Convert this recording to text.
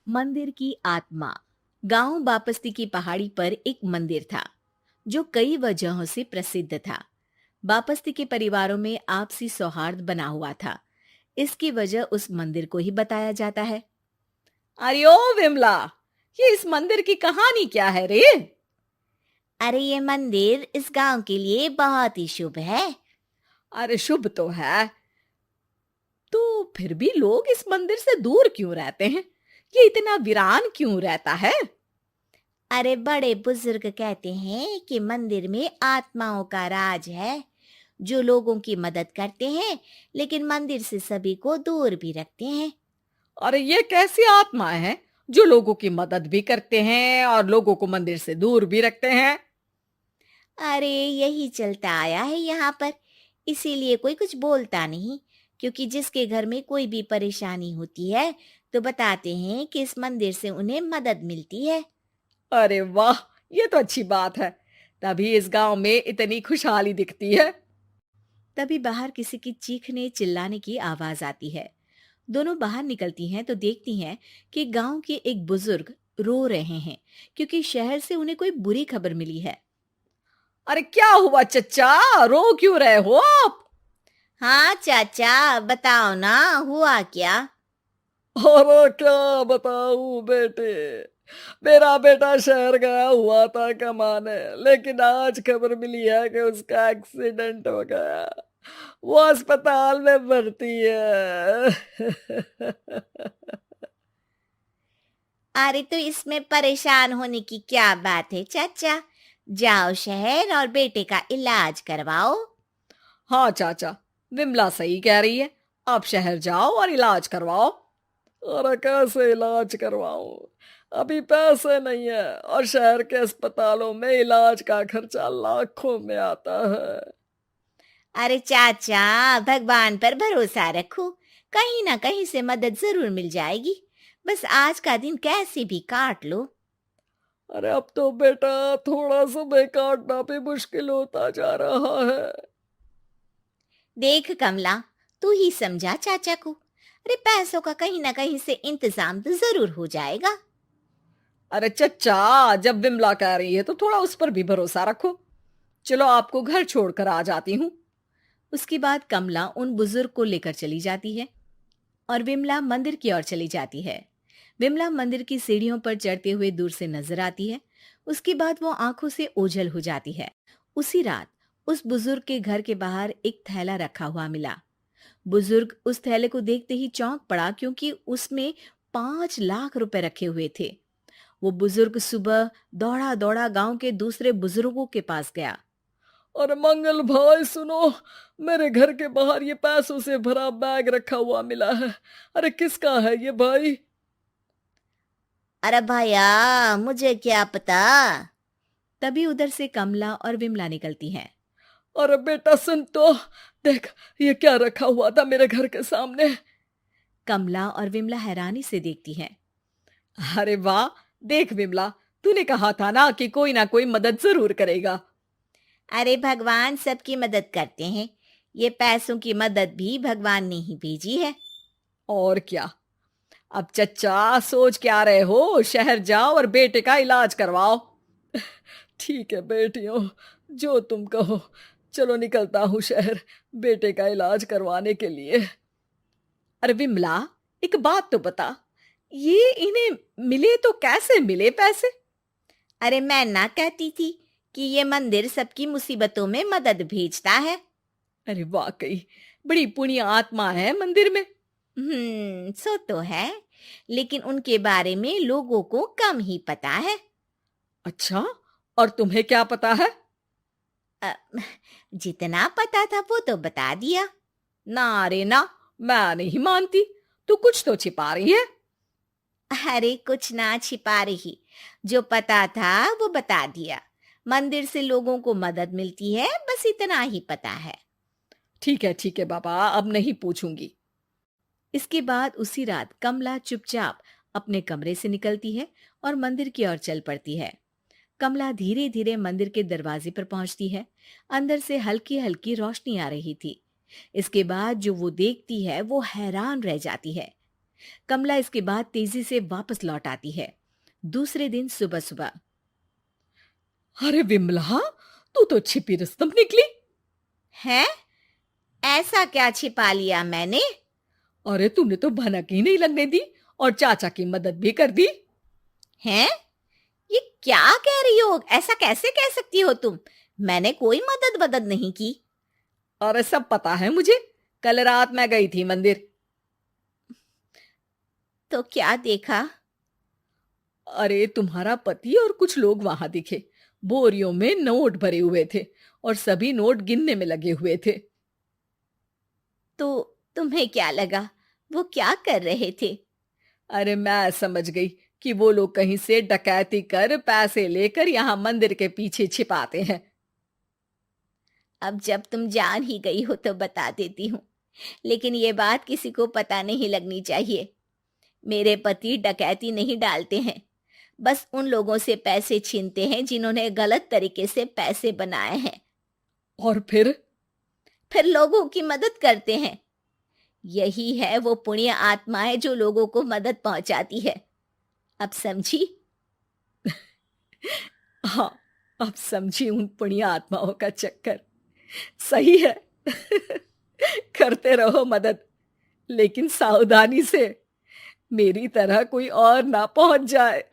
मंदिर की आत्मा। गांव बापस्ती की पहाड़ी पर एक मंदिर था जो कई वजहों से प्रसिद्ध था। बापस्ती के परिवारों में आपसी सौहार्द बना हुआ था। इसकी वजह उस मंदिर को ही बताया जाता है। अरे ओ विमला, ये इस मंदिर की कहानी क्या है रे? अरे ये मंदिर इस गांव के लिए बहुत ही शुभ है। अरे शुभ तो है, तो फिर भी लोग इस मंदिर से दूर क्यों रहते हैं? ये इतना वीरान क्यों रहता है? अरे बड़े बुजुर्ग कहते हैं कि मंदिर में आत्माओं का राज है जो लोगों की मदद करते हैं, लेकिन मंदिर से सभी को दूर भी रखते हैं। अरे ये कैसी आत्माएं हैं जो लोगों की मदद भी करते हैं और लोगों को मंदिर से दूर भी रखते हैं? अरे यही चलता आया है यहाँ पर, इसीलिए कोई कुछ बोलता नहीं। क्योंकि जिसके घर में कोई भी परेशानी होती है तो बताते हैं कि इस मंदिर से उन्हें मदद मिलती है। अरे वाह, ये तो अच्छी बात है। तभी इस गांव में इतनी खुशहाली दिखती है। तभी बाहर किसी की चीखने चिल्लाने की आवाज आती है। दोनों बाहर निकलती हैं तो देखती हैं कि गांव के एक बुजुर्ग रो रहे हैं क्योंकि शहर से उन्हें कोई बुरी खबर मिली है। अरे क्या हुआ चच्चा, रो क्यों रहे हो आप? हाँ चाचा, बताओ ना, हुआ क्या? अरे क्या बताऊं बेटे, मेरा बेटा शहर गया हुआ था कमाने, लेकिन आज खबर मिली है कि उसका एक्सीडेंट हो गया। वो अस्पताल में भर्ती है। अरे तो इसमें परेशान होने की क्या बात है चाचा, जाओ शहर और बेटे का इलाज करवाओ। हाँ चाचा, विमला सही कह रही है। आप शहर जाओ और इलाज करवाओ। अरे कैसे इलाज करवाऊं, अभी पैसे नहीं है और शहर के अस्पतालों में इलाज का खर्चा लाखों में आता है। अरे चाचा, भगवान पर भरोसा रखो, कहीं ना कहीं से मदद जरूर मिल जाएगी। बस आज का दिन कैसे भी काट लो। अरे अब तो बेटा थोड़ा समय काटना भी मुश्किल होता जा रहा है। देख कमला, तू ही समझा चाचा को। अरे पैसों का कहीं ना कहीं से इंतजाम तो जरूर हो जाएगा। अरे चच्चा, जब विमला कह रही है तो थोड़ा उस पर भी भरोसा रखो। चलो आपको घर छोड़कर आ जाती हूँ। उसके बाद कमला उन बुजुर्ग को लेकर चली जाती है और विमला मंदिर की ओर चली जाती है। विमला मंदिर की सीढ़ियों पर चढ़ते हुए दूर से नजर आती है। उसके बाद वो आंखों से ओझल हो जाती है। उसी रात उस बुजुर्ग के घर के बाहर एक थैला रखा हुआ मिला। बुजुर्ग उस थैले को देखते ही चौंक पड़ा क्योंकि उसमें 5 लाख रुपए रखे हुए थे। वो बुजुर्ग सुबह दौड़ा दौड़ा गांव के दूसरे बुजुर्गों के पास गया। अरे मंगल भाई सुनो, मेरे घर के बाहर ये पैसों से भरा बैग रखा हुआ मिला है। अरे किसका है ये भाई? अरे भैया, मुझे क्या पता। तभी उधर से कमला और विमला निकलती हैं। अरे बेटा सुन तो, देख ये क्या रखा हुआ था मेरे घर के सामने। कमला और विमला हैरानी से देखती हैं। अरे वाह, देख विमला, तूने कहा था ना कि कोई ना कोई मदद जरूर करेगा। अरे भगवान सबकी मदद करते हैं, ये पैसों की मदद भी भगवान ने ही भेजी है। और क्या। अब चच्चा सोच क्या रहे हो, शहर जाओ और बेटे का इलाज करवाओ। ठीक है बेटियों, जो तुम कहो। चलो निकलता हूँ शहर बेटे का इलाज करवाने के लिए। अरे विमला, एक बात तो बता, ये इन्हें मिले तो कैसे मिले पैसे? अरे मैं ना कहती थी कि ये मंदिर सबकी मुसीबतों में मदद भेजता है। अरे वाकई बड़ी पुण्य आत्मा है मंदिर में। सो तो है, लेकिन उनके बारे में लोगों को कम ही पता है। अच्छा, और तुम्हें क्या पता है? अ, जितना पता था वो तो बता दिया। ना रे ना, मैं नहीं मानती। तू कुछ तो छिपा रही है। अरे कुछ ना छिपा रही, जो पता था वो बता दिया। मंदिर से लोगों को मदद मिलती है, बस इतना ही पता है। ठीक है बाबा, अब नहीं पूछूंगी। इसके बाद उसी रात कमला चुपचाप अपने कमरे से निकलती है और मंदिर की ओर चल पड़ती है। कमला धीरे धीरे मंदिर के दरवाजे पर पहुंचती है। अंदर से हल्की हल्की रोशनी आ रही थी। इसके बाद जो वो देखती है वो हैरान रह जाती है। कमला इसके बाद तेजी से वापस लौट आती है। दूसरे दिन सुबह सुबह। अरे विमला, तू तो छिपी रुस्तम निकली। है? ऐसा क्या छिपा लिया मैंने? अरे तूने तो भनक ही नहीं लगने दी और चाचा की मदद भी कर दी। हैं? ये क्या कह रही हो? ऐसा कैसे कह सकती हो तुम? मैंने कोई मदद वदद नहीं की। अरे सब पता है मुझे, कल रात मैं गई थी मंदिर। तो क्या देखा? अरे तुम्हारा पति और कुछ लोग वहां दिखे। बोरियों में नोट भरे हुए थे और सभी नोट गिनने में लगे हुए थे। तो तुम्हें क्या लगा वो क्या कर रहे थे? अरे मैं समझ गई कि वो लोग कहीं से डकैती कर पैसे लेकर यहाँ मंदिर के पीछे छिपाते हैं। अब जब तुम जान ही गई हो तो बता देती हूँ, लेकिन ये बात किसी को पता नहीं लगनी चाहिए। मेरे पति डकैती नहीं डालते हैं, बस उन लोगों से पैसे छीनते हैं जिन्होंने गलत तरीके से पैसे बनाए हैं। और फिर लोगों की मदद करते हैं। यही है वो पुण्य आत्माएं जो लोगों को मदद पहुंचाती है। अब समझी? हाँ, अब समझी उन पुण्य आत्माओं का चक्कर। सही है। करते रहो मदद, लेकिन सावधानी से, मेरी तरह कोई और ना पहुंच जाए।